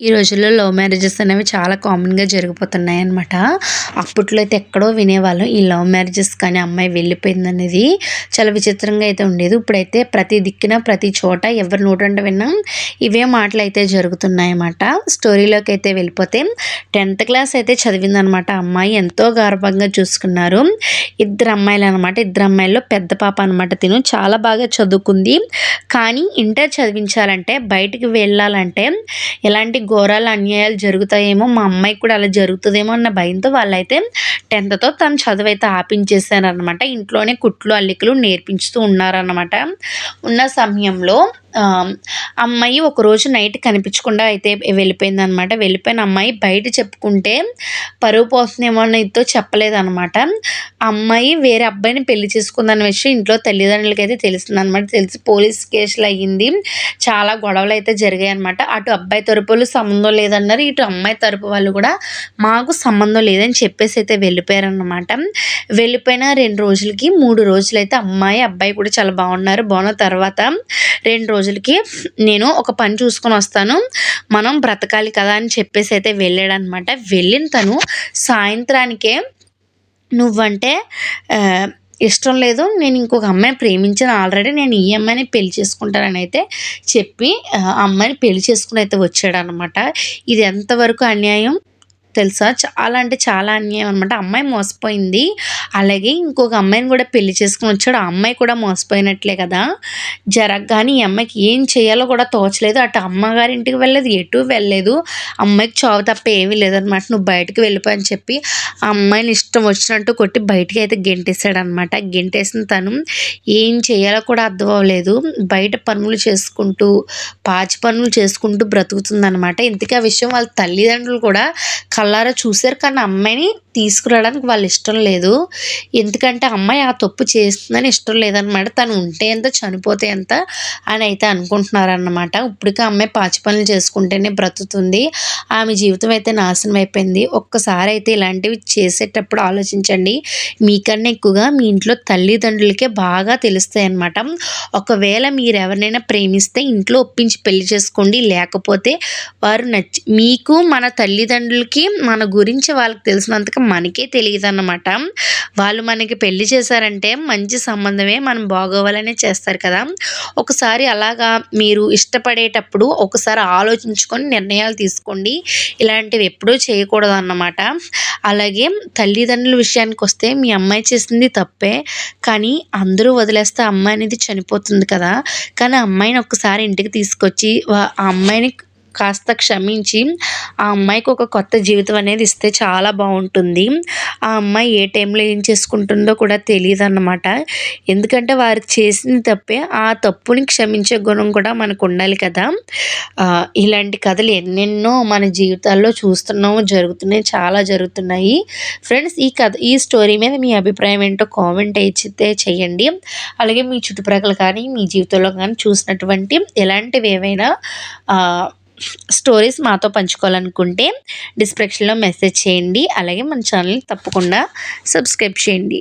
ఈ రోజుల్లో love marriages అనేవి చాలా కామన్‌గా జరిగిపోతున్నాయన్నమాట. అప్పట్లో అయితే ఎక్కడో వినేవాళ్ళం. ఈ లవ్ మ్యారేజెస్ కానీ అమ్మాయి వెళ్ళిపోయిందనేది చాలా విచిత్రంగా అయితే ఉండేది. ఇప్పుడైతే ప్రతి దిక్కున, ప్రతి చోట ఎవరి నోటంట విన్నా ఇవే మాటలైతే జరుగుతున్నాయన్నమాట. స్టోరీలోకైతే వెళ్ళిపోతే 10థ్ క్లాస్ అయితే చదివిందనమాట అమ్మాయి. ఎంతో గారాబంగా చూసుకున్నారు. ఇద్దరు అమ్మాయిలనమాట. ఇద్దరు అమ్మాయిల్లో పెద్ద పాప అనమాట తిను. చాలా బాగా చదువుకుంది. కానీ ఇంటర్ చదివించాలంటే, బయటికి వెళ్ళాలంటే ఎలాంటి ఘోరాలు, అన్యాయాలు జరుగుతాయేమో, మా అమ్మాయికి కూడా అలా జరుగుతదేమో అన్న భయంతో వాళ్ళైతే 10థ్‌తో తన చదువైతే ఆపించేసారనమాట. ఇంట్లోనే కుట్లు, అల్లికలు నేర్పించుతూ ఉన్నారనమాట. ఉన్న సమయంలో అమ్మాయి ఒకరోజు నైట్ కనిపించకుండా అయితే వెళ్ళిపోయిందనమాట. వెళ్ళిపోయిన అమ్మాయి బయట చెప్పుకుంటే పరువు పోతుందేమో అని ఇదితో చెప్పలేదనమాట. అమ్మాయి వేరే అబ్బాయిని పెళ్లి చేసుకుందన్న విషయం ఇంట్లో తల్లిదండ్రులకైతే తెలిసిందనమాట. తెలిసి పోలీస్ కేసులు అయ్యింది. చాలా గొడవలు అయితే జరిగాయన్నమాట. అటు అబ్బాయి తరపులు సంబంధం లేదన్నారు. ఇటు అమ్మాయి తరపు వాళ్ళు కూడా మాకు సంబంధం లేదని చెప్పేసి అయితే వెళ్ళిపోయారన్నమాట. వెళ్ళిపోయిన 2 రోజులకి 3 రోజులైతే అమ్మాయి, అబ్బాయి కూడా చాలా బాగున్నారు. బాగున్న తర్వాత 2 రోజులకి నేను ఒక పని చూసుకొని వస్తాను, మనం బ్రతకాలి కదా అని చెప్పేసి అయితే వెళ్ళాడనమాట. వెళ్ళిన తను సాయంత్రానికే నువ్వంటే ఇష్టం లేదు, నేను ఇంకొక అమ్మాయిని ప్రేమించాను ఆల్రెడీ, నేను ఈ అమ్మాయిని పెళ్లి చేసుకుంటానని అయితే చెప్పి అమ్మాయిని పెళ్లి చేసుకుని అయితే వచ్చాడనమాట. ఇది ఎంతవరకు అన్యాయం తెలుసా? చాలా అంటే చాలా అన్యాయం అనమాట. అమ్మాయి మోసపోయింది. అలాగే ఇంకొక అమ్మాయిని కూడా పెళ్లి చేసుకొని వచ్చాడు. ఆ అమ్మాయి కూడా మోసపోయినట్లే కదా! జరగగానే ఈ అమ్మాయికి ఏం చేయాలో కూడా తోచలేదు. అటు అమ్మగారింటికి వెళ్ళలేదు, ఎటూ వెళ్ళలేదు. అమ్మాయికి చావు తప్ప ఏమీ లేదనమాట. నువ్వు బయటకి వెళ్ళిపో అని చెప్పి ఆ అమ్మాయిని ఇష్టం వచ్చినట్టు కొట్టి బయటికి అయితే గెంటేసాడనమాట. గెంటేసిన తను ఏం చేయాలో కూడా అర్థం అవ్వలేదు. బయట పనులు చేసుకుంటూ, పాచి పనులు చేసుకుంటూ బ్రతుకుతుందనమాట. ఇంతకీ ఆ విషయం వాళ్ళ తల్లిదండ్రులు కూడా కళ్ళారా చూశారు. కానీ అమ్మాయిని తీసుకురావడానికి వాళ్ళు ఇష్టం లేదు. ఎందుకంటే అమ్మాయి ఆ తప్పు చేస్తుందని ఇష్టం లేదనమాట. తను ఉంటే ఎంత, చనిపోతే ఎంత అని అయితే అనుకుంటున్నారన్నమాట. ఇప్పటికీ అమ్మాయి పాచి పనులు చేసుకుంటేనే బ్రతుకుతుంది. ఆమె జీవితం అయితే నాశనం అయిపోయింది. ఒక్కసారి అయితే ఇలాంటివి చేసేటప్పుడు ఆలోచించండి. మీకన్నా ఎక్కువగా మీ ఇంట్లో తల్లిదండ్రులకే బాగా తెలుస్తాయి అన్నమాట. ఒకవేళ మీరు ఎవరినైనా ప్రేమిస్తే ఇంట్లో ఒప్పించి పెళ్లి చేసుకోండి. లేకపోతే వారు మీకు మన తల్లిదండ్రులకి మన గురించి వాళ్ళకి తెలిసినంతగా మనకే తెలియదన్నమాట. వాళ్ళు మనకి పెళ్లి చేశారంటే మంచి సంబంధమే, మనం బాగోవాలనే చేస్తారు కదా! ఒకసారి అలాగా మీరు ఇష్టపడేటప్పుడు ఒకసారి ఆలోచించుకొని నిర్ణయాలు తీసుకోండి. ఇలాంటివి ఎప్పుడూ చేయకూడదన్నమాట. అలాగే తల్లిదండ్రుల విషయానికొస్తే మీ అమ్మాయి చేసింది తప్పే. కానీ అందరూ వదిలేస్తే అమ్మాయి అనేది చనిపోతుంది కదా! కానీ ఆ అమ్మాయిని ఒక్కసారి ఇంటికి తీసుకొచ్చి ఆ అమ్మాయిని కాస్త క్షమించి ఆ అమ్మాయికి ఒక కొత్త జీవితం అనేది ఇస్తే చాలా బాగుంటుంది. ఆ అమ్మాయి ఏ టైంలో ఏం చేసుకుంటుందో కూడా తెలీదన్నమాట. ఎందుకంటే వారు చేసింది తప్పే. ఆ తప్పుని క్షమించే గుణం కూడా మనకు ఉండాలి కదా! ఇలాంటి కథలు ఎన్నెన్నో మన జీవితాల్లో చూస్తున్నాము, జరుగుతున్నాయి, చాలా జరుగుతున్నాయి. ఫ్రెండ్స్, ఈ స్టోరీ మీద మీ అభిప్రాయం ఏంటో కామెంట్ అయితే చేయండి. అలాగే మీ చుట్టుప్రక్కల కానీ, మీ జీవితంలో కానీ చూసినటువంటి ఎలాంటివి ఏవైనా స్టోరీస్ మాతో పంచుకోవాలనుకుంటే డిస్క్రిప్షన్లో మెసేజ్ చేయండి. అలాగే మన ఛానల్ని తప్పకుండా సబ్స్క్రైబ్ చేయండి.